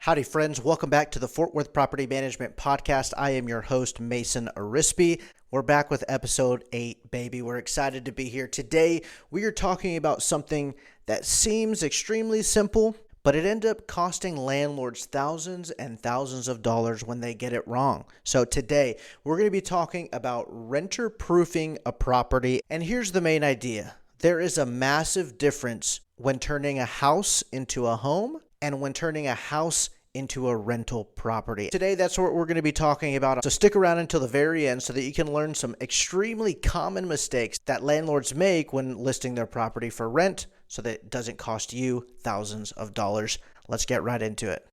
Howdy, friends. Welcome back to the Fort Worth Property Management Podcast. I am your host, Mason Arispe. We're back with episode 8, baby. We're excited to be here. Today, we are talking about something that seems extremely simple, but it ended up costing landlords thousands and thousands of dollars when they get it wrong. So today, we're going to be talking about renter-proofing a property. And here's the main idea. There is a massive difference when turning a house into a home and when turning a house into a rental property. Today, that's what we're going to be talking about. So stick around until the very end so that you can learn some extremely common mistakes that landlords make when listing their property for rent so that it doesn't cost you thousands of dollars. Let's get right into it.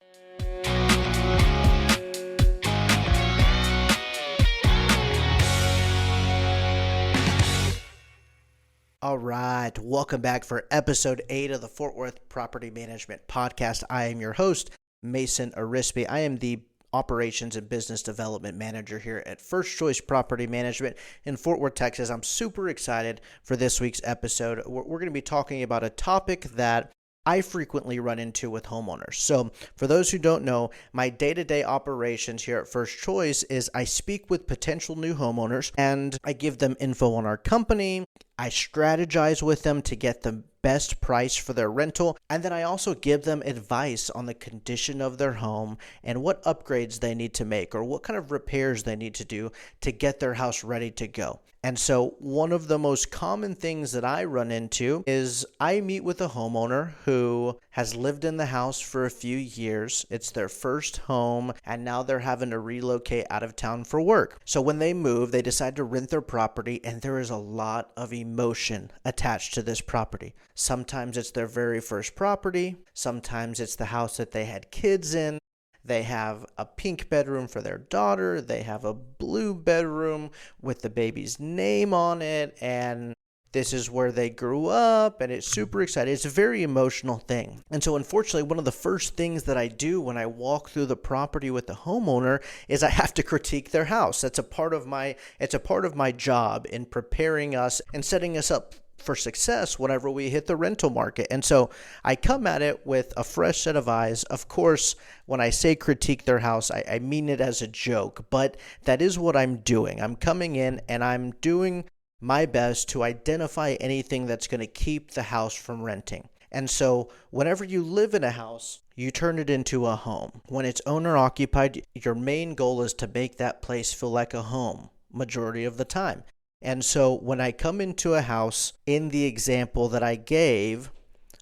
All right, welcome back for episode 8 of the Fort Worth Property Management Podcast. I am your host, Mason Arispe. I am the Operations and Business Development Manager here at First Choice Property Management in Fort Worth, Texas. I'm super excited for this week's episode. We're going to be talking about a topic that I frequently run into with homeowners. So for those who don't know, my day-to-day operations here at First Choice is I speak with potential new homeowners and I give them info on our company. I strategize with them to get the best price for their rental, and then I also give them advice on the condition of their home and what upgrades they need to make or what kind of repairs they need to do to get their house ready to go. And so one of the most common things that I run into is I meet with a homeowner who has lived in the house for a few years. It's their first home, and now they're having to relocate out of town for work. So when they move, they decide to rent their property, and there is a lot of emotion attached to this property. Sometimes it's their very first property. Sometimes it's the house that they had kids in. They have a pink bedroom for their daughter. They have a blue bedroom with the baby's name on it. And this is where they grew up. And it's super exciting. It's a very emotional thing. And so unfortunately, one of the first things that I do when I walk through the property with the homeowner is I have to critique their house. It's a part of my job in preparing us and setting us up for success whenever we hit the rental market. And so I come at it with a fresh set of eyes. Of course, when I say critique their house, I mean it as a joke, but that is what I'm doing. I'm coming in and I'm doing my best to identify anything that's going to keep the house from renting. And so whenever you live in a house, you turn it into a home. When it's owner occupied, your main goal is to make that place feel like a home majority of the time. And so when I come into a house, in the example that I gave,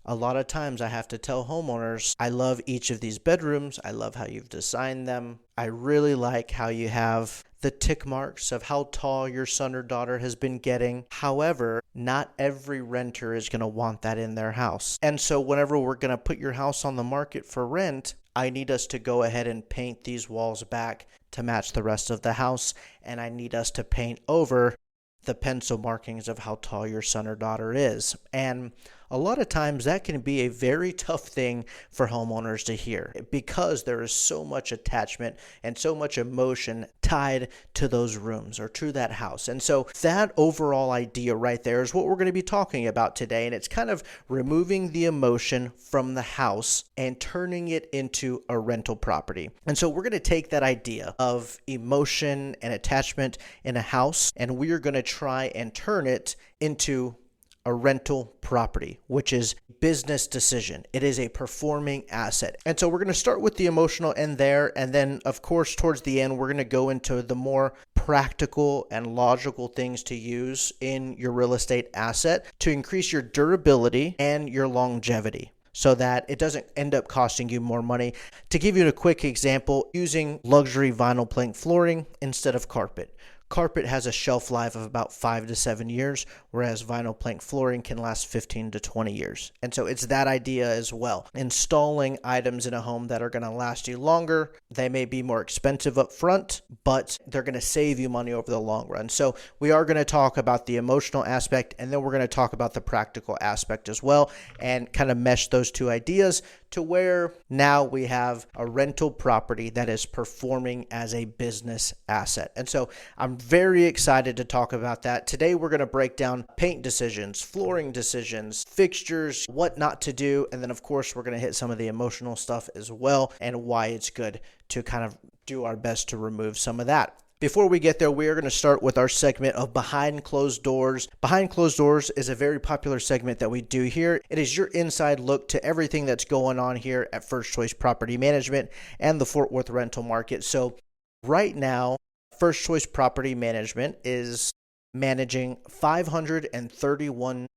a lot of times I have to tell homeowners, I love each of these bedrooms. I love how you've designed them. I really like how you have the tick marks of how tall your son or daughter has been getting. However, not every renter is going to want that in their house. And so whenever we're going to put your house on the market for rent, I need us to go ahead and paint these walls back to match the rest of the house. And I need us to paint over the pencil markings of how tall your son or daughter is. And a lot of times that can be a very tough thing for homeowners to hear because there is so much attachment and so much emotion tied to those rooms or to that house. And so that overall idea right there is what we're going to be talking about today. And it's kind of removing the emotion from the house and turning it into a rental property. And so we're going to take that idea of emotion and attachment in a house, and we are going to try and turn it into a rental property, which is business decision. It is a performing asset. And so we're going to start with the emotional end there. And then, of course, towards the end, we're going to go into the more practical and logical things to use in your real estate asset to increase your durability and your longevity, so that it doesn't end up costing you more money. To give you a quick example, using luxury vinyl plank flooring instead of carpet. Carpet has a shelf life of about 5 to 7 years, whereas vinyl plank flooring can last 15 to 20 years. And so it's that idea as well. Installing items in a home that are going to last you longer. They may be more expensive up front, but they're going to save you money over the long run. So we are going to talk about the emotional aspect, and then we're going to talk about the practical aspect as well, and kind of mesh those two ideas to where now we have a rental property that is performing as a business asset. And so I'm very excited to talk about that. Today, we're going to break down paint decisions, flooring decisions, fixtures, what not to do. And then, of course, we're going to hit some of the emotional stuff as well and why it's good to kind of do our best to remove some of that. Before we get there, we are going to start with our segment of Behind Closed Doors. Behind Closed Doors is a very popular segment that we do here. It is your inside look to everything that's going on here at First Choice Property Management and the Fort Worth rental market. So right now, First Choice Property Management is managing 531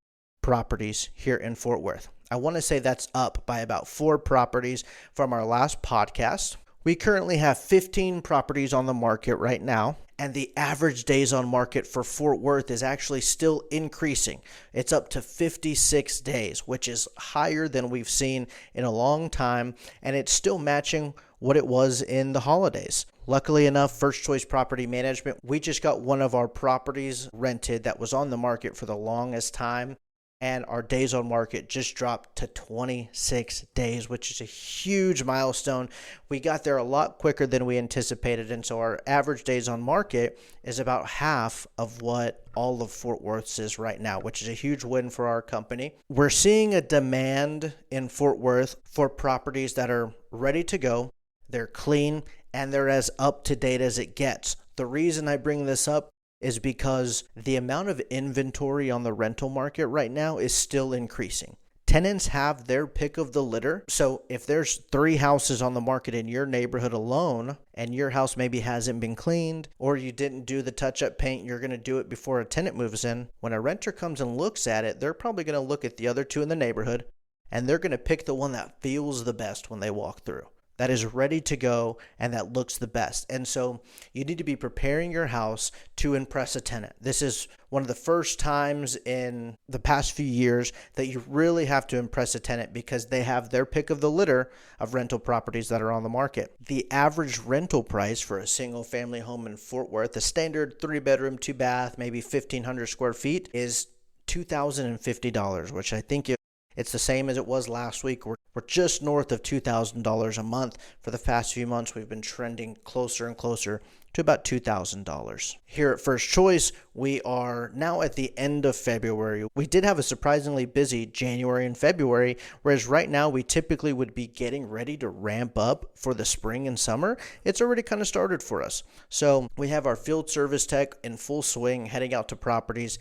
properties here in Fort Worth. I want to say that's up by about 4 properties from our last podcast. We currently have 15 properties on the market right now, and the average days on market for Fort Worth is actually still increasing. It's up to 56 days, which is higher than we've seen in a long time, and it's still matching what it was in the holidays. Luckily enough, First Choice Property Management, we just got one of our properties rented that was on the market for the longest time, and our days on market just dropped to 26 days, which is a huge milestone. We got there a lot quicker than we anticipated, and so our average days on market is about half of what all of Fort Worth's is right now, which is a huge win for our company. We're seeing a demand in Fort Worth for properties that are ready to go, they're clean, and they're as up to date as it gets. The reason I bring this up is because the amount of inventory on the rental market right now is still increasing. Tenants have their pick of the litter. So if there's 3 houses on the market in your neighborhood alone, and your house maybe hasn't been cleaned, or you didn't do the touch-up paint, you're going to do it before a tenant moves in. When a renter comes and looks at it, they're probably going to look at the other 2 in the neighborhood, and they're going to pick the one that feels the best when they walk through, that is ready to go, and that looks the best. And so you need to be preparing your house to impress a tenant. This is one of the first times in the past few years that you really have to impress a tenant because they have their pick of the litter of rental properties that are on the market. The average rental price for a single family home in Fort Worth, a standard 3-bedroom, 2-bath, maybe 1,500 square feet, is $2,050, which I think it's the same as it was last week. We're just north of $2,000 a month. For the past few months, we've been trending closer and closer to about $2,000. Here at First Choice, we are now at the end of February. We did have a surprisingly busy January and February, whereas right now we typically would be getting ready to ramp up for the spring and summer. It's already kind of started for us. So we have our field service tech in full swing, heading out to properties,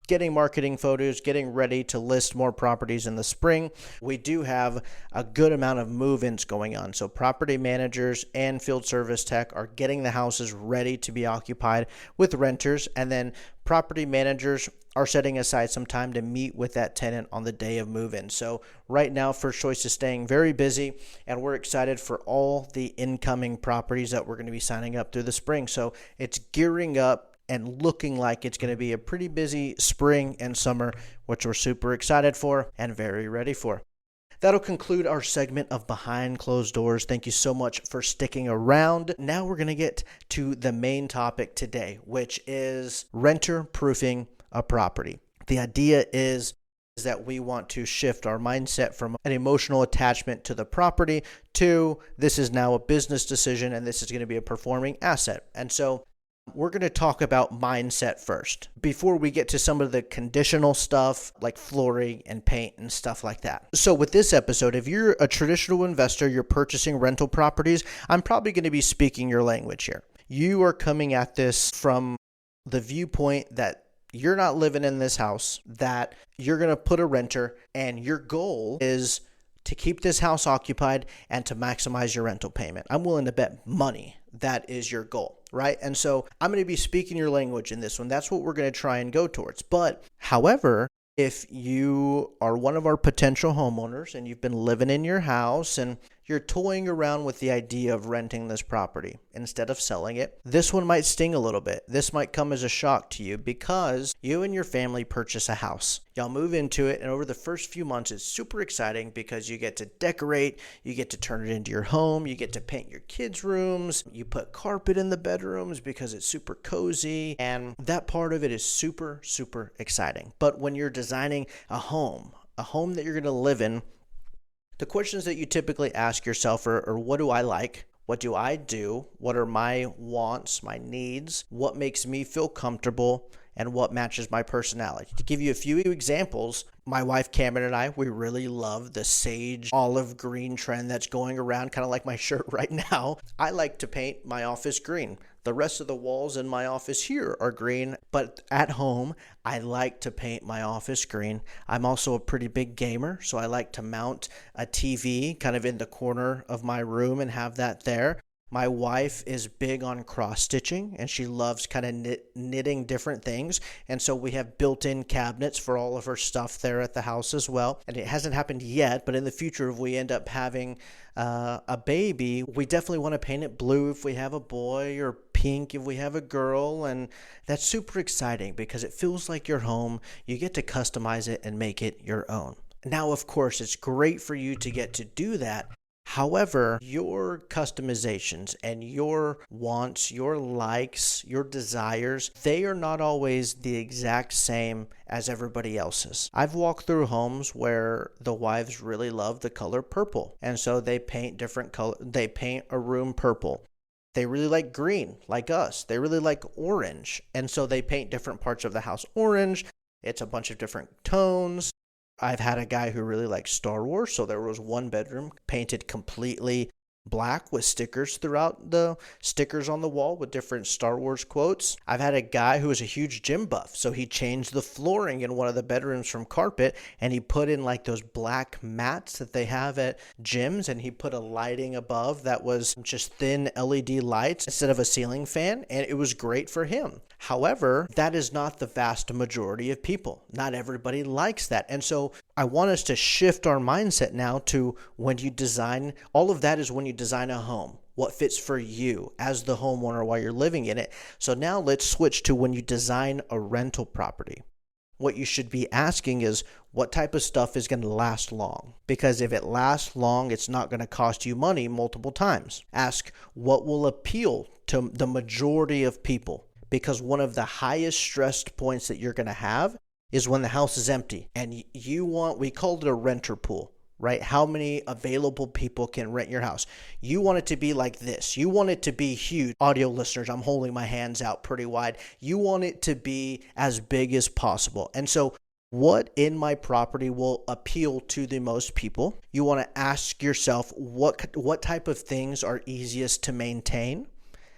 getting marketing photos, getting ready to list more properties in the spring. We do have a good amount of move-ins going on. So property managers and field service tech are getting the houses ready to be occupied with renters. And then property managers are setting aside some time to meet with that tenant on the day of move-in. So right now, First Choice is staying very busy, and we're excited for all the incoming properties that we're going to be signing up through the spring. So it's gearing up and looking like it's going to be a pretty busy spring and summer, which we're super excited for and very ready for. That'll conclude our segment of Behind Closed Doors. Thank you so much for sticking around. Now we're going to get to the main topic today, which is renter proofing a property. The idea is that we want to shift our mindset from an emotional attachment to the property to this is now a business decision and this is going to be a performing asset. And so we're going to talk about mindset first before we get to some of the conditional stuff like flooring and paint and stuff like that. So with this episode, if you're a traditional investor, you're purchasing rental properties, I'm probably going to be speaking your language here. You are coming at this from the viewpoint that you're not living in this house, that you're going to put a renter, and your goal is to keep this house occupied and to maximize your rental payment. I'm willing to bet money that is your goal, right? And so I'm going to be speaking your language in this one. That's what we're going to try and go towards. But however, if you are one of our potential homeowners and you've been living in your house and you're toying around with the idea of renting this property instead of selling it, this one might sting a little bit. This might come as a shock to you because you and your family purchase a house. Y'all move into it, and over the first few months, it's super exciting because you get to decorate, you get to turn it into your home, you get to paint your kids' rooms, you put carpet in the bedrooms because it's super cozy, and that part of it is super, super exciting. But when you're designing a home that you're going to live in, the questions that you typically ask yourself are what do I like? What do I do? What are my wants, my needs? What makes me feel comfortable? And what matches my personality? To give you a few examples, my wife Cameron and I, we really love the sage olive green trend that's going around, kind of like my shirt right now. I like to paint my office green. The rest of the walls in my office here are green, but at home, I like to paint my office green. I'm also a pretty big gamer, so I like to mount a TV kind of in the corner of my room and have that there. My wife is big on cross-stitching, and she loves kind of knitting different things. And so we have built-in cabinets for all of her stuff there at the house as well. And it hasn't happened yet, but in the future, if we end up having a baby, we definitely want to paint it blue if we have a boy, or pink if we have a girl. And that's super exciting because it feels like your home. You get to customize it and make it your own. Now, of course, it's great for you to get to do that. However, your customizations and your wants, your likes, your desires, they are not always the exact same as everybody else's. I've walked through homes where the wives really love the color purple, and so they paint different color. They paint a room purple. They really like green, like us. They really like orange, and so they paint different parts of the house orange. It's a bunch of different tones. I've had a guy who really liked Star Wars, so there was one bedroom painted completely black with stickers throughout, the stickers on the wall with different Star Wars quotes. I've had a guy who was a huge gym buff, so he changed the flooring in one of the bedrooms from carpet, and he put in like those black mats that they have at gyms, and he put a lighting above that was just thin LED lights instead of a ceiling fan, and it was great for him. However, that is not the vast majority of people. Not everybody likes that. And so I want us to shift our mindset now to when you design, all of that is when you design a home, what fits for you as the homeowner while you're living in it. So now let's switch to when you design a rental property. What you should be asking is what type of stuff is going to last long? Because if it lasts long, it's not going to cost you money multiple times. Ask what will appeal to the majority of people. Because one of the highest stressed points that you're going to have is when the house is empty and we called it a renter pool, right? How many available people can rent your house? You want it to be like this. You want it to be huge. Audio listeners, I'm holding my hands out pretty wide. You want it to be as big as possible. And so what in my property will appeal to the most people? You want to ask yourself what type of things are easiest to maintain?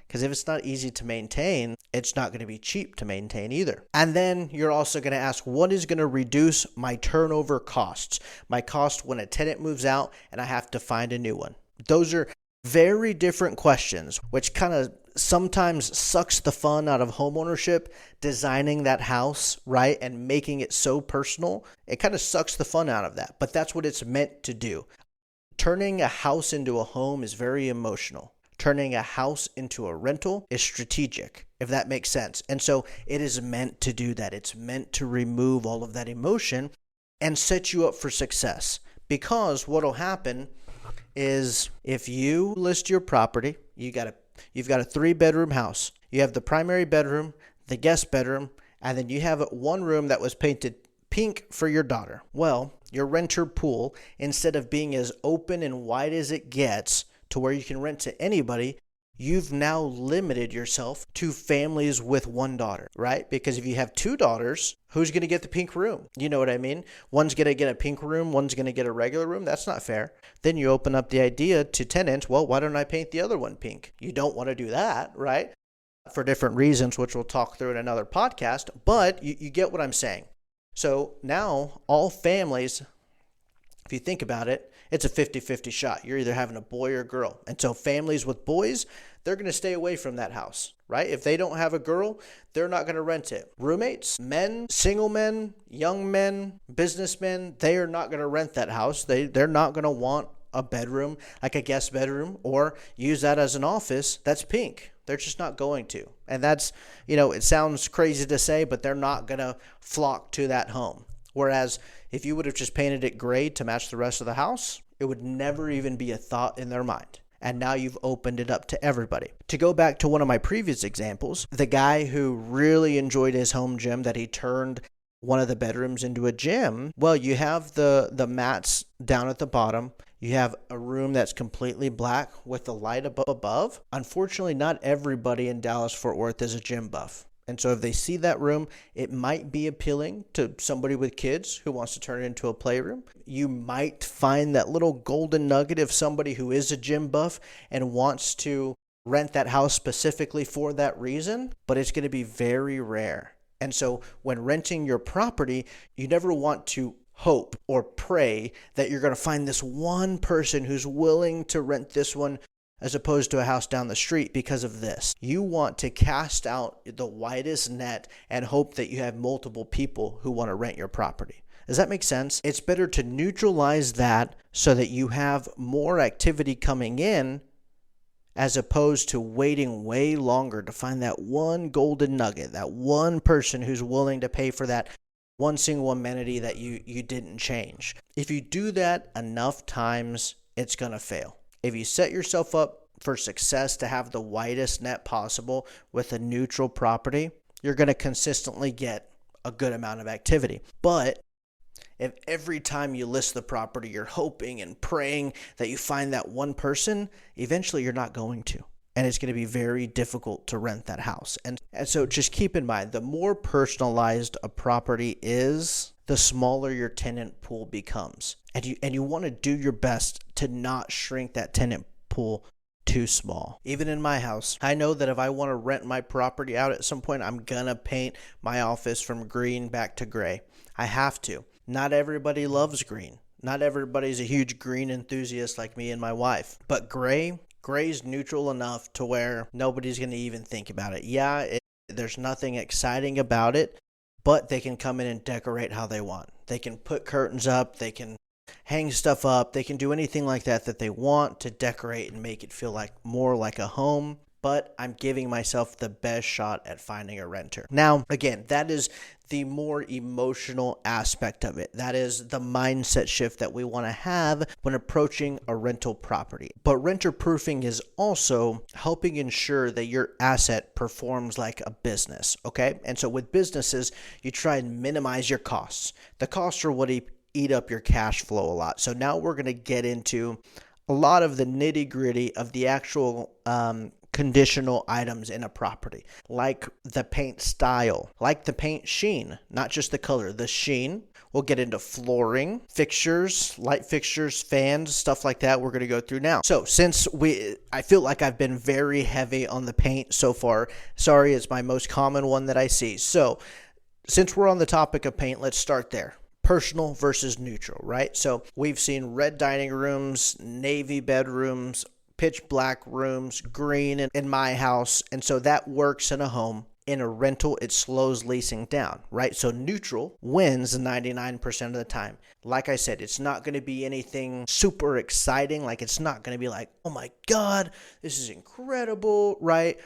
Because if it's not easy to maintain, it's not going to be cheap to maintain either. And then you're also going to ask, what is going to reduce my turnover costs? My cost when a tenant moves out and I have to find a new one. Those are very different questions, which kind of sometimes sucks the fun out of homeownership, designing that house, right? And making it so personal. It kind of sucks the fun out of that, but that's what it's meant to do. Turning a house into a home is very emotional. Turning a house into a rental is strategic, if that makes sense. And so it is meant to do that. It's meant to remove all of that emotion and set you up for success. Because what will happen is if you list your property, you've got a 3-bedroom house. You have the primary bedroom, the guest bedroom, and then you have one room that was painted pink for your daughter. Well, your renter pool, instead of being as open and wide as it gets, to where you can rent to anybody, you've now limited yourself to families with one daughter, right? Because if you have 2 daughters, who's going to get the pink room? You know what I mean? One's going to get a pink room, one's going to get a regular room. That's not fair. Then you open up the idea to tenants, well, why don't I paint the other one pink? You don't want to do that, right? For different reasons, which we'll talk through in another podcast, but you get what I'm saying. So now all families, if you think about it, it's a 50-50 shot. You're either having a boy or a girl. And so families with boys, they're going to stay away from that house, right? If they don't have a girl, they're not going to rent it. Roommates, men, single men, young men, businessmen, they are not going to rent that house. They're not going to want a bedroom, like a guest bedroom, or use that as an office that's pink. They're just not going to. And that's, it sounds crazy to say, but they're not going to flock to that home. Whereas if you would have just painted it gray to match the rest of the house, it would never even be a thought in their mind. And now you've opened it up to everybody. To go back to one of my previous examples, the guy who really enjoyed his home gym that he turned one of the bedrooms into a gym, well, you have the mats down at the bottom. You have a room that's completely black with the light above. Unfortunately, not everybody in Dallas-Fort Worth is a gym buff. And so if they see that room, it might be appealing to somebody with kids who wants to turn it into a playroom. You might find that little golden nugget of somebody who is a gym buff and wants to rent that house specifically for that reason, but it's going to be very rare. And so when renting your property, you never want to hope or pray that you're going to find this one person who's willing to rent this one as opposed to a house down the street because of this. You want to cast out the widest net and hope that you have multiple people who want to rent your property. Does that make sense? It's better to neutralize that so that you have more activity coming in as opposed to waiting way longer to find that one golden nugget, that one person who's willing to pay for that one single amenity that you didn't change. If you do that enough times, it's going to fail. If you set yourself up for success to have the widest net possible with a neutral property, you're going to consistently get a good amount of activity. But if every time you list the property, you're hoping and praying that you find that one person, eventually you're not going to. And it's going to be very difficult to rent that house. And so just keep in mind, the more personalized a property is, the smaller your tenant pool becomes. And you want to do your best to not shrink that tenant pool too small. Even in my house, I know that if I want to rent my property out at some point, I'm going to paint my office from green back to gray. I have to. Not everybody loves green. Not everybody's a huge green enthusiast like me and my wife. But gray's neutral enough to where nobody's going to even think about it. Yeah, there's nothing exciting about it, but they can come in and decorate how they want. They can put curtains up, they can hang stuff up, they can do anything like that they want to decorate and make it feel like more like a home. But I'm giving myself the best shot at finding a renter. Now, again, that is the more emotional aspect of it. That is the mindset shift that we want to have when approaching a rental property. But renter proofing is also helping ensure that your asset performs like a business, okay? And so with businesses, you try and minimize your costs. The costs are what eat up your cash flow a lot. So now we're going to get into a lot of the nitty-gritty of the actual conditional items in a property, like the paint style, like the paint sheen, not just the color, the sheen. We'll get into flooring, fixtures, light fixtures, fans, stuff like that we're going to go through now. So since I feel like I've been very heavy on the paint so far, sorry, it's my most common one that I see. So since we're on the topic of paint, let's start there. Personal versus neutral, right? So we've seen red dining rooms, navy bedrooms, pitch black rooms, green in my house. And so that works in a home. In a rental, it slows leasing down, right? So neutral wins 99% of the time. Like I said, it's not going to be anything super exciting. Like it's not going to be like, oh my God, this is incredible, right?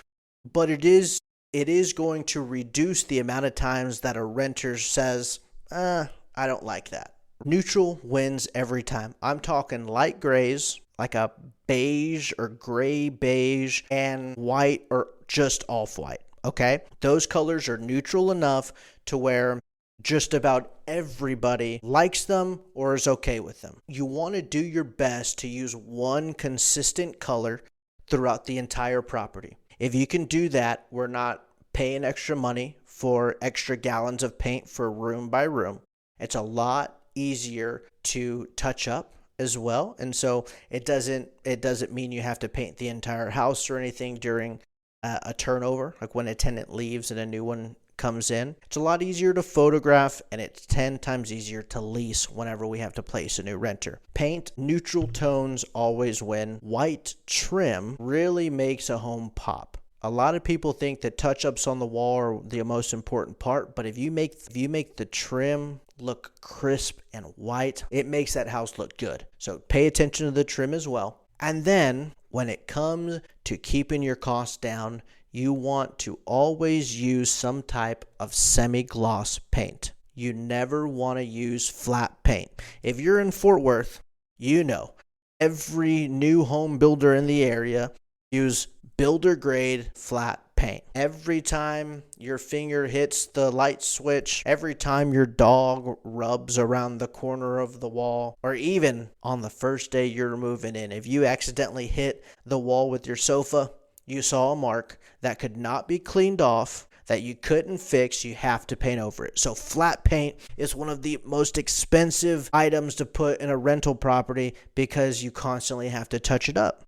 But it is going to reduce the amount of times that a renter says, I don't like that. Neutral wins every time. I'm talking light grays, like a beige or gray beige, and white or just off-white, okay? Those colors are neutral enough to where just about everybody likes them or is okay with them. You want to do your best to use one consistent color throughout the entire property. If you can do that, we're not paying extra money for extra gallons of paint for room by room. It's a lot easier to touch up as well. And so it doesn't mean you have to paint the entire house or anything during a turnover, like when a tenant leaves and a new one comes in. It's a lot easier to photograph, and it's 10 times easier to lease whenever we have to place a new renter. Paint, neutral tones always win. White trim really makes a home pop. A lot of people think that touch-ups on the wall are the most important part, but if you make the trim look crisp and white, it makes that house look good. So pay attention to the trim as well. And then when it comes to keeping your costs down, you want to always use some type of semi-gloss paint. You never want to use flat paint. If you're in Fort Worth, you know every new home builder in the area use builder grade flat paint. Every time your finger hits the light switch, every time your dog rubs around the corner of the wall, or even on the first day you're moving in, if you accidentally hit the wall with your sofa, you saw a mark that could not be cleaned off, that you couldn't fix, you have to paint over it. So flat paint is one of the most expensive items to put in a rental property because you constantly have to touch it up.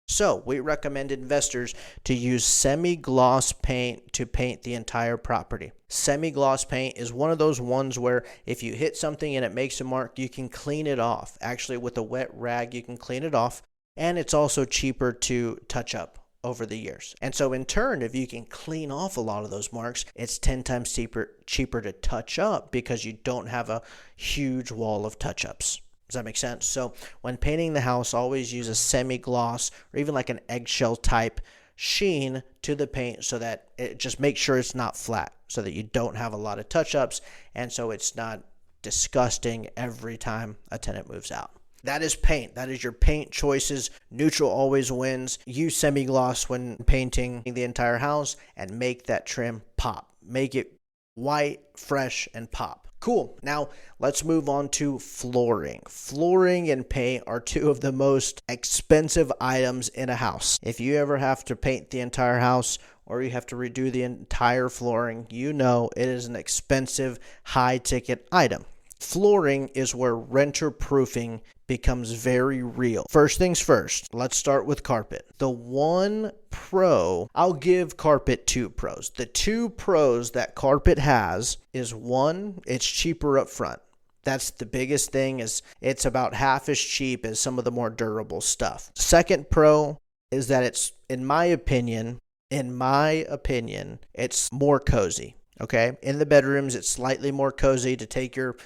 So we recommend investors to use semi-gloss paint to paint the entire property. Semi-gloss paint is one of those ones where if you hit something and it makes a mark, you can clean it off. Actually, with a wet rag, you can clean it off, and it's also cheaper to touch up over the years. And so in turn, if you can clean off a lot of those marks, it's 10 times cheaper to touch up because you don't have a huge wall of touch-ups. Does that make sense? So when painting the house, always use a semi-gloss or even like an eggshell type sheen to the paint so that it just makes sure it's not flat, so that you don't have a lot of touch-ups, and so it's not disgusting every time a tenant moves out. That is paint. That is your paint choices. Neutral always wins. Use semi-gloss when painting the entire house and make that trim pop. Make it white, fresh, and pop. Cool. Now let's move on to flooring. Flooring and paint are two of the most expensive items in a house. If you ever have to paint the entire house or you have to redo the entire flooring, you know it is an expensive, high-ticket item. Flooring is where renter proofing becomes very real. First things first, let's start with carpet. The one pro, I'll give carpet 2 pros. The 2 pros that carpet has is, one, it's cheaper up front. That's the biggest thing, is it's about half as cheap as some of the more durable stuff. Second pro is that it's, in my opinion, it's more cozy. Okay, in the bedrooms, it's slightly more cozy to take your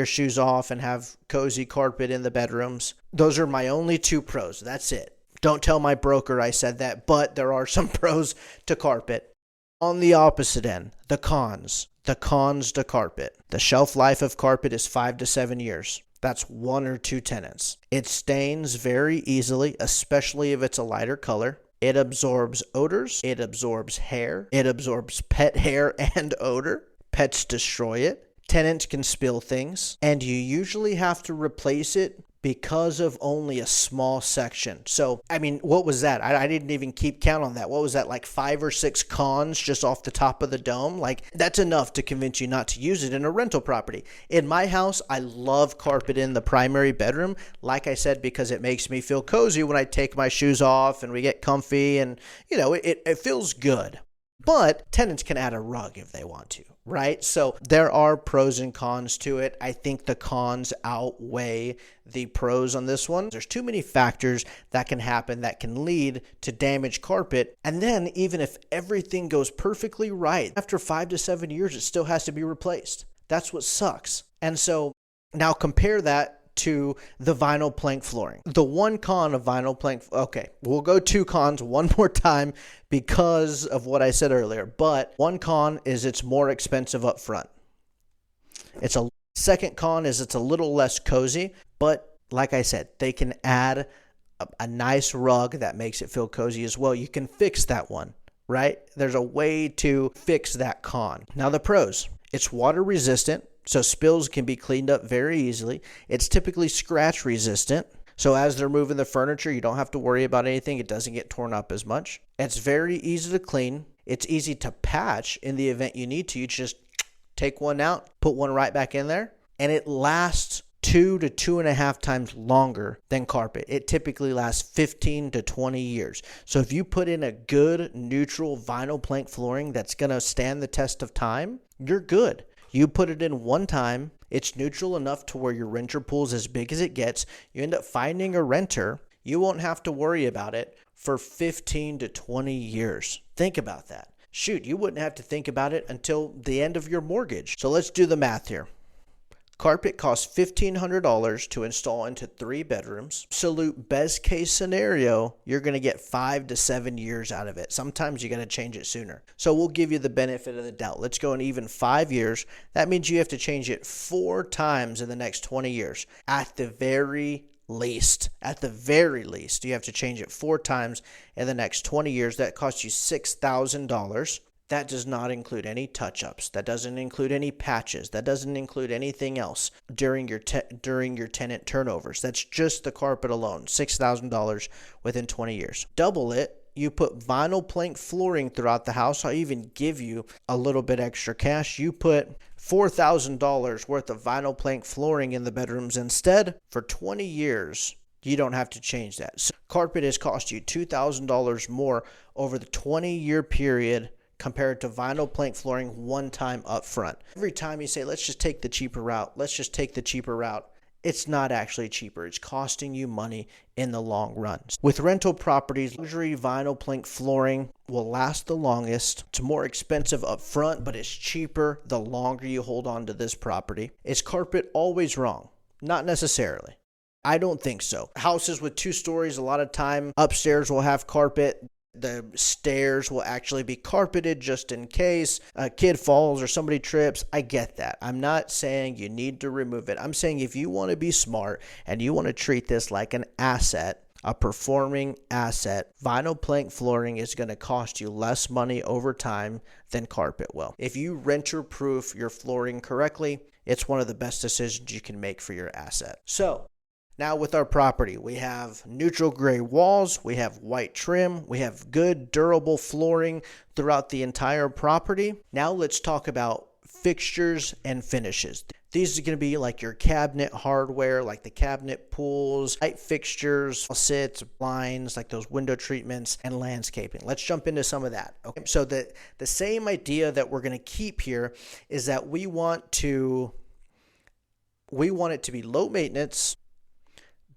shoes off and have cozy carpet in the bedrooms. Those are my only 2 pros. That's it. Don't tell my broker I said that, but there are some pros to carpet. On the opposite end, the cons to carpet. The shelf life of carpet is 5 to 7 years. That's 1 or 2 tenants. It stains very easily, especially if it's a lighter color. It absorbs odors, it absorbs hair, it absorbs pet hair and odor. Pets destroy it. Tenants can spill things, and you usually have to replace it because of only a small section. So, I mean, what was that? I didn't even keep count on that. What was that, like 5 or 6 cons just off the top of the dome? Like, that's enough to convince you not to use it in a rental property. In my house, I love carpet in the primary bedroom, like I said, because it makes me feel cozy when I take my shoes off and we get comfy, and, you know, it feels good. But tenants can add a rug if they want to, right? So there are pros and cons to it. I think the cons outweigh the pros on this one. There's too many factors that can happen that can lead to damaged carpet. And then even if everything goes perfectly right, after 5 to 7 years, it still has to be replaced. That's what sucks. And so now compare that to the vinyl plank flooring. The one con of vinyl plank, okay, we'll go 2 cons one more time because of what I said earlier. But one con is it's more expensive up front. Second con is it's a little less cozy, but like I said, they can add a nice rug that makes it feel cozy as well. You can fix that one, right? There's a way to fix that con. Now the pros, it's water resistant. So spills can be cleaned up very easily. It's typically scratch resistant. So as they're moving the furniture, you don't have to worry about anything. It doesn't get torn up as much. It's very easy to clean. It's easy to patch in the event you need to. You just take one out, put one right back in there, and it lasts 2 to 2.5 times longer than carpet. It typically lasts 15 to 20 years. So if you put in a good neutral vinyl plank flooring that's going to stand the test of time, you're good. You put it in one time, it's neutral enough to where your renter pool is as big as it gets. You end up finding a renter. You won't have to worry about it for 15 to 20 years. Think about that. Shoot, you wouldn't have to think about it until the end of your mortgage. So let's do the math here. Carpet costs $1,500 to install into 3 bedrooms. Absolute best case scenario, you're going to get 5 to 7 years out of it. Sometimes you got to change it sooner. So we'll give you the benefit of the doubt. Let's go in even 5 years. That means you have to change it 4 times in the next 20 years at the very least. At the very least, you have to change it 4 times in the next 20 years. That costs you $6,000. That does not include any touch-ups. That doesn't include any patches. That doesn't include anything else during your tenant turnovers. That's just the carpet alone, $6,000 within 20 years. Double it. You put vinyl plank flooring throughout the house. I'll even give you a little bit extra cash. You put $4,000 worth of vinyl plank flooring in the bedrooms instead. For 20 years, you don't have to change that. So carpet has cost you $2,000 more over the 20-year period compared to vinyl plank flooring one time up front. Every time you say, let's just take the cheaper route, it's not actually cheaper. It's costing you money in the long run. With rental properties, luxury vinyl plank flooring will last the longest. It's more expensive up front, but it's cheaper the longer you hold on to this property. Is carpet always wrong? Not necessarily. I don't think so. Houses with 2 stories, a lot of time upstairs will have carpet. The stairs will actually be carpeted just in case a kid falls or somebody trips. I get that. I'm not saying you need to remove it. I'm saying if you want to be smart and you want to treat this like an asset, a performing asset, vinyl plank flooring is going to cost you less money over time than carpet will. If you renter-proof your flooring correctly, it's one of the best decisions you can make for your asset. So, now with our property, we have neutral gray walls, we have white trim, we have good durable flooring throughout the entire property. Now let's talk about fixtures and finishes. These are going to be like your cabinet hardware, like the cabinet pulls, light fixtures, faucets, blinds, like those window treatments, and landscaping. Let's jump into some of that. Okay, so the same idea that we're going to keep here is that we want it to be low maintenance,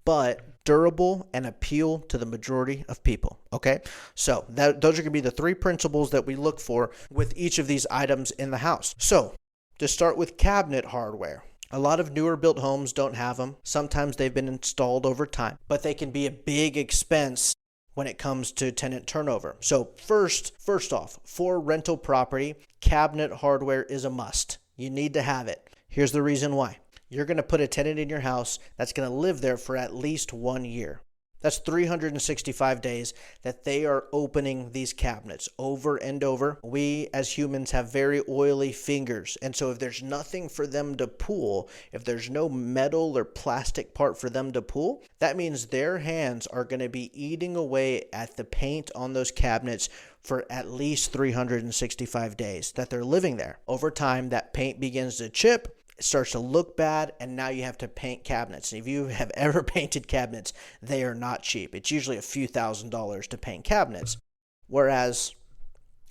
but durable and appeal to the majority of people. Okay, so those are going to be the 3 principles that we look for with each of these items in the house. So to start with cabinet hardware, a lot of newer built homes don't have them. Sometimes they've been installed over time, but they can be a big expense when it comes to tenant turnover. So first off, for rental property, cabinet hardware is a must. You need to have it. Here's the reason why. You're going to put a tenant in your house that's going to live there for at least 1 year. That's 365 days that they are opening these cabinets over and over. We as humans have very oily fingers. And so if there's nothing for them to pull, if there's no metal or plastic part for them to pull, that means their hands are going to be eating away at the paint on those cabinets for at least 365 days that they're living there. Over time, that paint begins to chip. It starts to look bad, and now you have to paint cabinets. And if you have ever painted cabinets, they are not cheap. It's usually a few $1,000s to paint cabinets. Whereas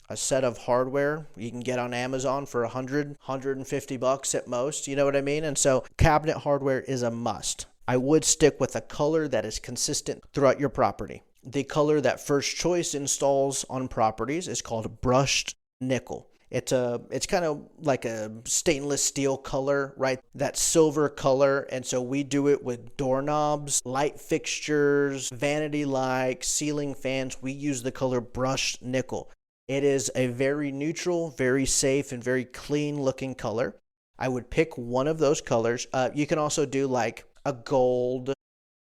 a set of hardware you can get on Amazon for $150 at most. You know what I mean? And so cabinet hardware is a must. I would stick with a color that is consistent throughout your property. The color that First Choice installs on properties is called brushed nickel. It's kind of like a stainless steel color, right? That silver color. And so we do it with doorknobs, light fixtures, vanity lights, ceiling fans. We use the color brushed nickel. It is a very neutral, very safe, and very clean looking color. I would pick one of those colors. You can also do like a gold,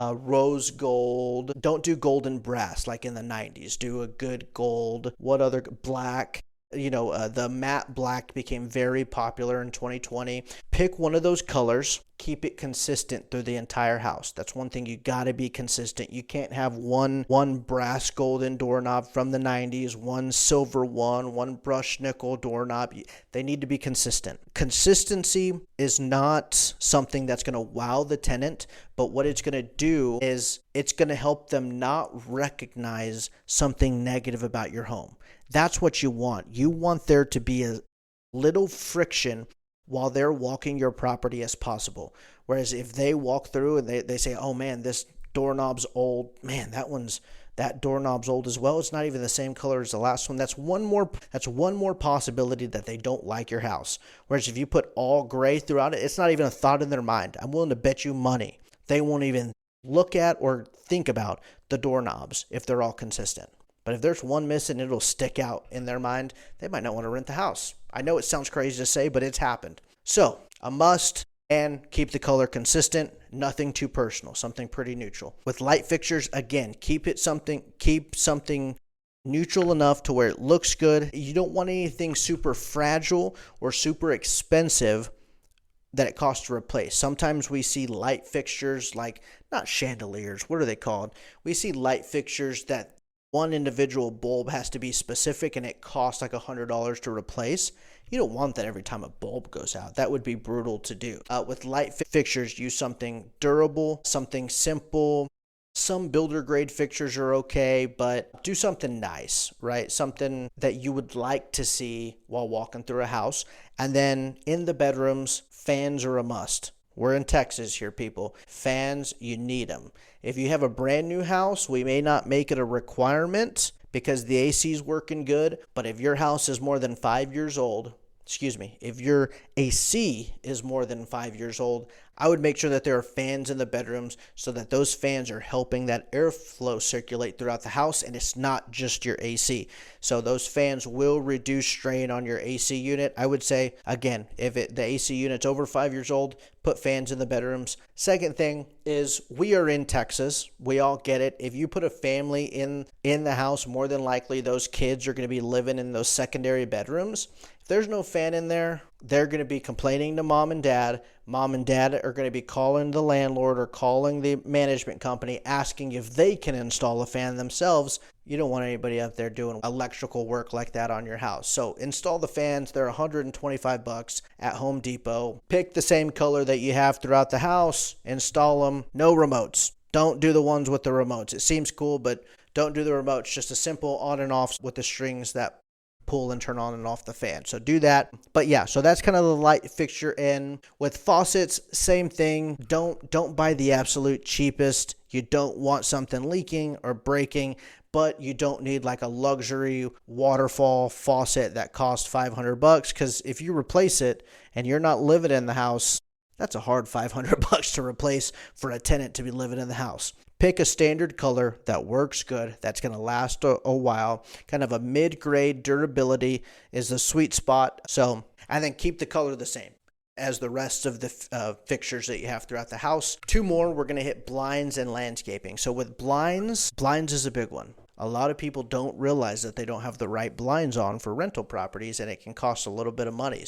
rose gold. Don't do gold and brass like in the 90s. Do a good gold. What other? Black. The matte black became very popular in 2020. Pick one of those colors. Keep it consistent through the entire house. That's one thing. You got to be consistent. You can't have one brass golden doorknob from the 90s, one silver one brushed nickel doorknob. They need to be consistent. Consistency is not something that's going to wow the tenant, but what it's going to do is it's going to help them not recognize something negative about your home. That's what you want. You want there to be a little friction while they're walking your property as possible. Whereas if they walk through and they say, oh man, this doorknob's old. Man, that doorknob's old as well. It's not even the same color as the last one. That's one more possibility that they don't like your house. Whereas if you put all gray throughout it, it's not even a thought in their mind. I'm willing to bet you money they won't even look at or think about the doorknobs if they're all consistent. But if there's one missing, it'll stick out in their mind. They might not want to rent the house. I know it sounds crazy to say, but it's happened. So, a must, And keep the color consistent, nothing too personal, something pretty neutral. With light fixtures, again, keep something neutral enough to where it looks good. You don't want anything super fragile or super expensive that it costs to replace. Sometimes we see light fixtures like, not chandeliers, what are they called? We see light fixtures that one individual bulb has to be specific and it costs like $100 to replace. You don't want that every time a bulb goes out. That would be brutal to do. With light fixtures, use something durable, something simple. Some builder grade fixtures are okay, but do something nice, right? Something that you would like to see while walking through a house. And then in the bedrooms, fans are a must. We're in Texas here, people. Fans, you need them. If you have a brand new house, we may not make it a requirement because the AC is working good. But if your house is more than 5 years old, if your AC is more than 5 years old, I would make sure that there are fans in the bedrooms so that those fans are helping that airflow circulate throughout the house and it's not just your AC. So those fans will reduce strain on your AC unit. I would say, again, if the AC unit's over 5 years old, put fans in the bedrooms. Second thing is we are in Texas. We all get it. If you put a family in the house, more than likely those kids are going to be living in those secondary bedrooms. If there's no fan in there, they're going to be complaining to mom and dad. Mom and dad are going to be calling the landlord or calling the management company asking if they can install a fan themselves. You don't want anybody out there doing electrical work like that on your house. So install the fans. They're $125 at Home Depot. Pick the same color that you have throughout the house. Install them. No remotes. Don't do the ones with the remotes. It seems cool, but don't do the remotes. Just a simple on and off with the strings that pull and turn on and off the fan. So do that. But yeah, so that's kind of the light fixture in. With faucets, same thing. Don't buy the absolute cheapest. You don't want something leaking or breaking, but you don't need like a luxury waterfall faucet that costs $500 because if you replace it and you're not living in the house, that's a hard $500 to replace for a tenant to be living in the house. Pick a standard color that works good, that's going to last a while. Kind of a mid-grade durability is the sweet spot. So, and then keep the color the same as the rest of the fixtures that you have throughout the house. Two more, we're going to hit blinds and landscaping. So with blinds is a big one. A lot of people don't realize that they don't have the right blinds on for rental properties, and it can cost a little bit of money.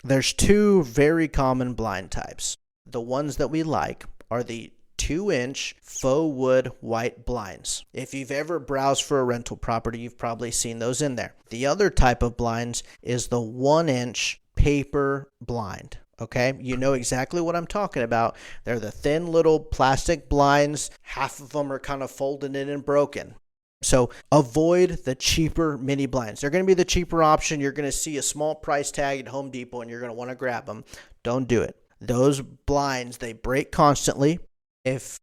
There's two very common blind types. The ones that we like are the 2-inch faux wood white blinds. If you've ever browsed for a rental property, you've probably seen those in there. The other type of blinds is the 1-inch paper blind. Okay, you know exactly what I'm talking about. They're the thin little plastic blinds. Half of them are kind of folded in and broken. So avoid the cheaper mini blinds. They're going to be the cheaper option. You're going to see a small price tag at Home Depot and you're going to want to grab them. Don't do it. Those blinds, they break constantly. If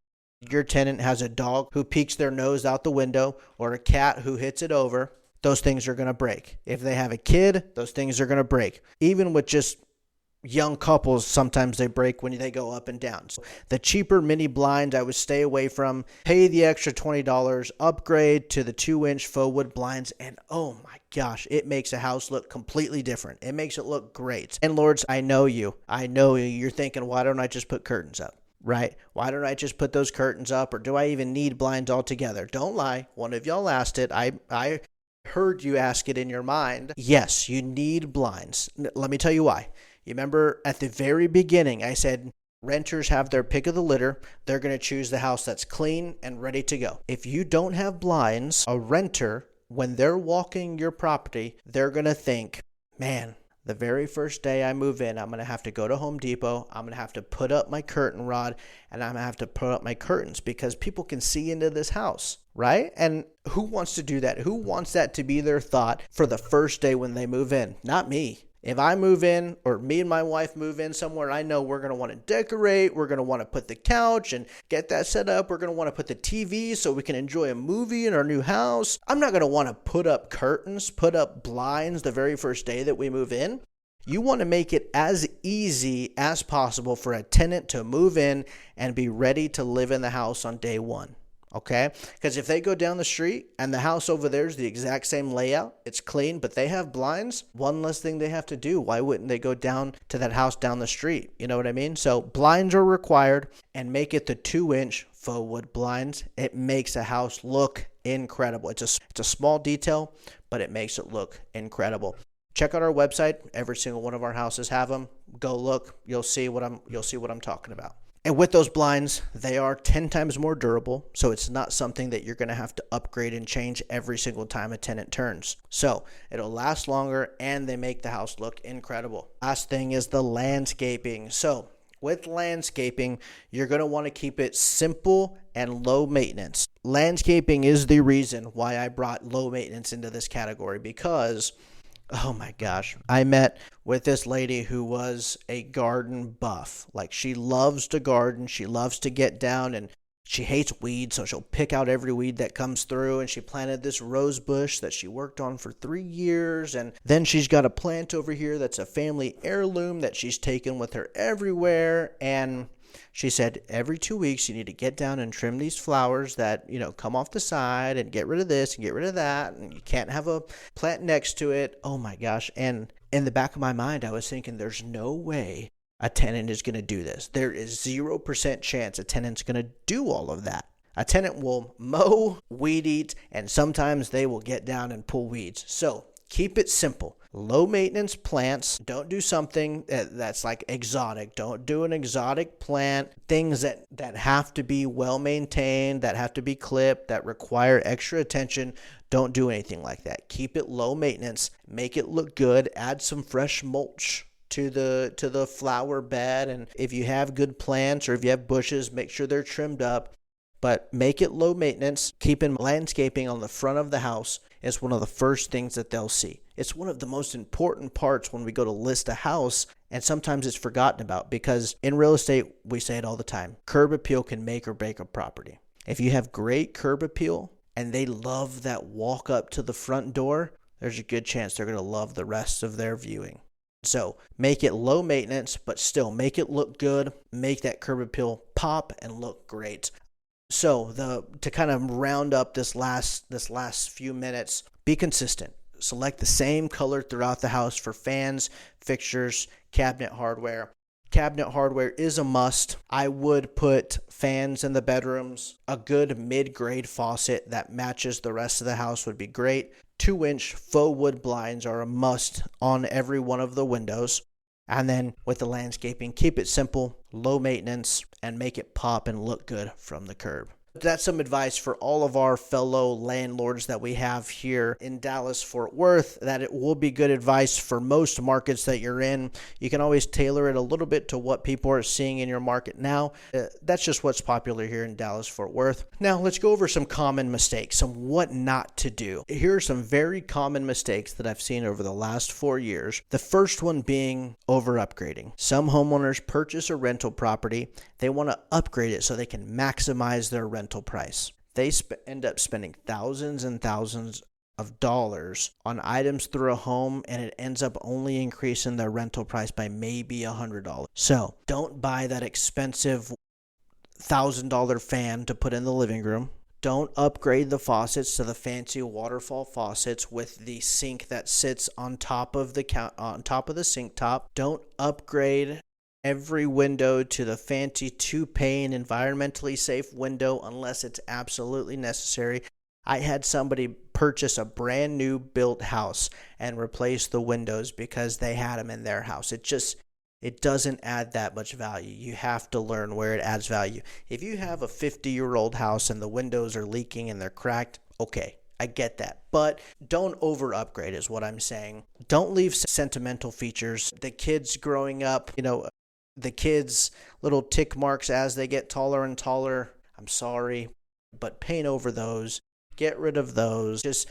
your tenant has a dog who peeks their nose out the window or a cat who hits it over, those things are going to break. If they have a kid, those things are going to break. Even with just young couples, sometimes they break when they go up and down. So the cheaper mini blinds I would stay away from. Pay the extra $20, upgrade to the 2-inch faux wood blinds, and oh my gosh, it makes a house look completely different. It makes it look great. Landlords, I know you. You're thinking, why don't I just put curtains up? Right? Why don't I just put those curtains up? Or do I even need blinds altogether? Don't lie. One of y'all asked it. I heard you ask it in your mind. Yes, you need blinds. Let me tell you why. You remember at the very beginning, I said renters have their pick of the litter. They're going to choose the house that's clean and ready to go. If you don't have blinds, a renter, when they're walking your property, they're going to think, man, the very first day I move in, I'm going to have to go to Home Depot. I'm going to have to put up my curtain rod and I'm going to have to put up my curtains because people can see into this house, right? And who wants to do that? Who wants that to be their thought for the first day when they move in? Not me. If I move in or me and my wife move in somewhere, I know we're going to want to decorate. We're going to want to put the couch and get that set up. We're going to want to put the TV so we can enjoy a movie in our new house. I'm not going to want to put up curtains, put up blinds the very first day that we move in. You want to make it as easy as possible for a tenant to move in and be ready to live in the house on day one. Okay? Because if they go down the street and the house over there is the exact same layout, it's clean, but they have blinds, one less thing they have to do. Why wouldn't they go down to that house down the street? You know what I mean? So blinds are required, and make it the 2-inch faux wood blinds. It makes a house look incredible. It's a small detail, but it makes it look incredible. Check out our website. Every single one of our houses have them. Go look. You'll see what I'm talking about. And with those blinds, they are 10 times more durable, so it's not something that you're going to have to upgrade and change every single time a tenant turns. So it'll last longer, and they make the house look incredible. Last thing is the landscaping. So with landscaping, you're going to want to keep it simple and low maintenance. Landscaping is the reason why I brought low maintenance into this category, because oh my gosh, I met with this lady who was a garden buff. Like, she loves to garden, she loves to get down, and she hates weeds, so she'll pick out every weed that comes through. And she planted this rose bush that she worked on for 3 years, and then she's got a plant over here that's a family heirloom that she's taken with her everywhere. And she said every 2 weeks you need to get down and trim these flowers that, come off the side, and get rid of this and get rid of that, and you can't have a plant next to it. Oh my gosh. And in the back of my mind, I was thinking, there's no way a tenant is going to do this. There is 0% chance a tenant's going to do all of that. A tenant will mow, weed eat, and sometimes they will get down and pull weeds. So keep it simple. Low maintenance plants. Don't do something that's like exotic. Don't do an exotic plant. Things that have to be well maintained, that have to be clipped, that require extra attention. Don't do anything like that. Keep it low maintenance. Make it look good. Add some fresh mulch to the flower bed. And if you have good plants or if you have bushes, make sure they're trimmed up. But make it low maintenance. Keeping landscaping on the front of the house is one of the first things that they'll see. It's one of the most important parts when we go to list a house, and sometimes it's forgotten about, because in real estate, we say it all the time. Curb appeal can make or break a property. If you have great curb appeal and they love that walk up to the front door, there's a good chance they're going to love the rest of their viewing. So make it low maintenance, but still make it look good. Make that curb appeal pop and look great. So to kind of round up this last few minutes, be consistent. Select the same color throughout the house for fans, fixtures, cabinet hardware. Cabinet hardware is a must. I would put fans in the bedrooms. A good mid-grade faucet that matches the rest of the house would be great. 2-inch faux wood blinds are a must on every one of the windows. And then with the landscaping, keep it simple, low maintenance, and make it pop and look good from the curb. That's some advice for all of our fellow landlords that we have here in Dallas, Fort Worth, that it will be good advice for most markets that you're in. You can always tailor it a little bit to what people are seeing in your market now. That's just what's popular here in Dallas, Fort Worth. Now, let's go over some common mistakes, some what not to do. Here are some very common mistakes that I've seen over the last 4 years. The first one being over upgrading. Some homeowners purchase a rental property. They want to upgrade it so they can maximize their rental price. They end up spending thousands and thousands of dollars on items through a home, and it ends up only increasing their rental price by maybe $100. So don't buy that expensive $1,000 fan to put in the living room. Don't upgrade the faucets to the fancy waterfall faucets with the sink that sits on top of the sink top. Don't upgrade every window to the fancy 2-pane environmentally safe window unless it's absolutely necessary. I had somebody purchase a brand new built house and replace the windows because they had them in their house. It doesn't add that much value. You have to learn where it adds value. If you have a 50-year-old house and the windows are leaking and they're cracked, okay, I get that. But don't over upgrade is what I'm saying. Don't leave sentimental features. The kids growing up, the kids' little tick marks as they get taller and taller, I'm sorry, but paint over those. Get rid of those. Just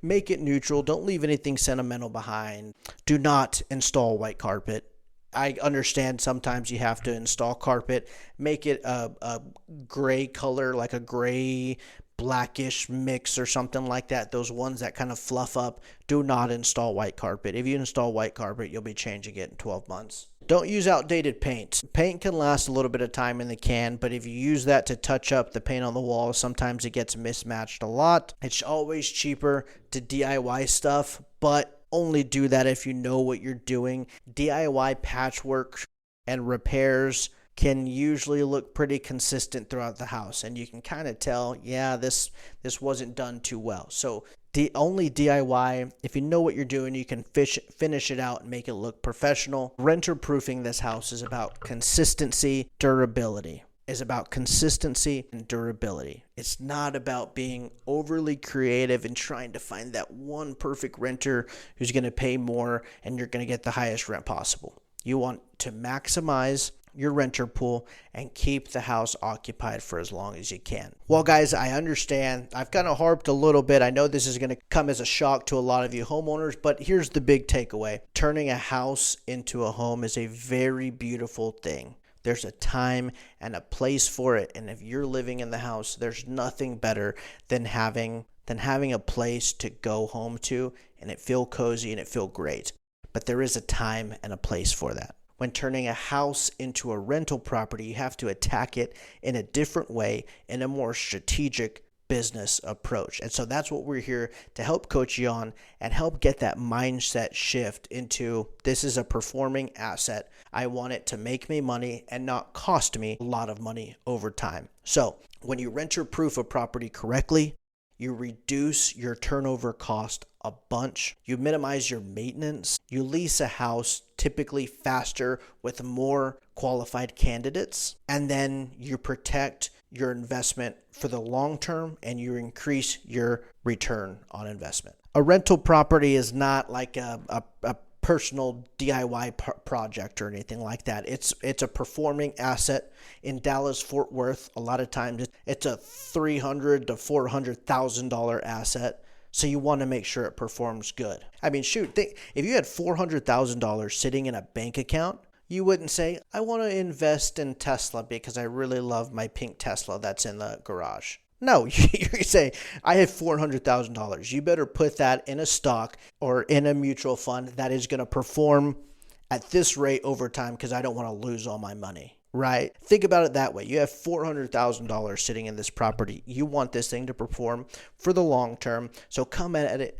make it neutral. Don't leave anything sentimental behind. Do not install white carpet. I understand sometimes you have to install carpet. Make it a gray color, like a gray blackish mix or something like that, those ones that kind of fluff up, do not install white carpet. If you install white carpet, you'll be changing it in 12 months. Don't use outdated paint. Paint can last a little bit of time in the can, but if you use that to touch up the paint on the wall, sometimes it gets mismatched a lot. It's always cheaper to DIY stuff, but only do that if you know what you're doing. DIY patchwork and repairs can usually look pretty consistent throughout the house, and you can kind of tell, yeah, this wasn't done too well. So only DIY, if you know what you're doing, you can finish it out and make it look professional. Renter proofing this house is about consistency, durability. It's not about being overly creative and trying to find that one perfect renter who's going to pay more and you're going to get the highest rent possible. You want to maximize your renter pool and keep the house occupied for as long as you can. Well, guys, I understand. I've kind of harped a little bit. I know this is going to come as a shock to a lot of you homeowners, but here's the big takeaway. Turning a house into a home is a very beautiful thing. There's a time and a place for it, and if you're living in the house, there's nothing better than having a place to go home to and it feel cozy and it feel great. But there is a time and a place for that. When turning a house into a rental property, you have to attack it in a different way, in a more strategic business approach. And so that's what we're here to help coach you on and help get that mindset shift into, this is a performing asset. I want it to make me money and not cost me a lot of money over time. So when you renter proof a property correctly, you reduce your turnover cost a bunch. You minimize your maintenance. You lease a house typically faster with more qualified candidates. And then you protect your investment for the long term and you increase your return on investment. A rental property is not like a personal DIY project or anything like that. It's a performing asset. In Dallas, Fort Worth, a lot of times it's a $300,000 to $400,000 asset. So you want to make sure it performs good. I mean, shoot, if you had $400,000 sitting in a bank account, you wouldn't say, I want to invest in Tesla because I really love my pink Tesla that's in the garage. No, you say, I have $400,000. You better put that in a stock or in a mutual fund that is going to perform at this rate over time because I don't want to lose all my money, right? Think about it that way. You have $400,000 sitting in this property. You want this thing to perform for the long term. So come at it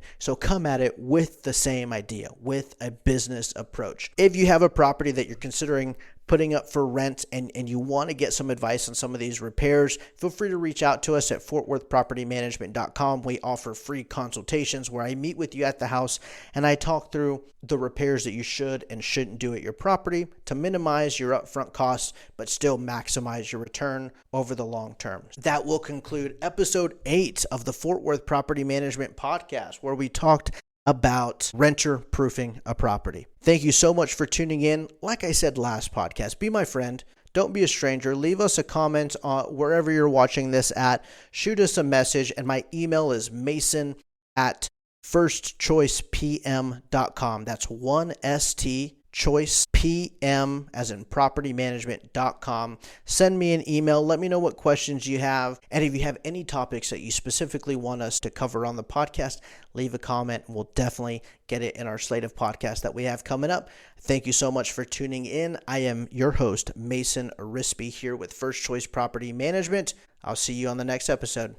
with the same idea, with a business approach. If you have a property that you're considering putting up for rent and you want to get some advice on some of these repairs, feel free to reach out to us at fortworthpropertymanagement.com. We offer free consultations where I meet with you at the house and I talk through the repairs that you should and shouldn't do at your property to minimize your upfront costs, but still maximize your return over the long term. That will conclude episode 8 of the Fort Worth Property Management Podcast, where we talked about renter proofing a property. Thank you so much for tuning in. Like I said last podcast, be my friend. Don't be a stranger. Leave us a comment wherever you're watching this at. Shoot us a message, and my email is mason@firstchoicepm.com. That's 1ST choice PM as in propertymanagement.com. Send me an email. Let me know what questions you have. And if you have any topics that you specifically want us to cover on the podcast, leave a comment and we'll definitely get it in our slate of podcasts that we have coming up. Thank you so much for tuning in. I am your host, Mason Arispe, here with First Choice Property Management. I'll see you on the next episode.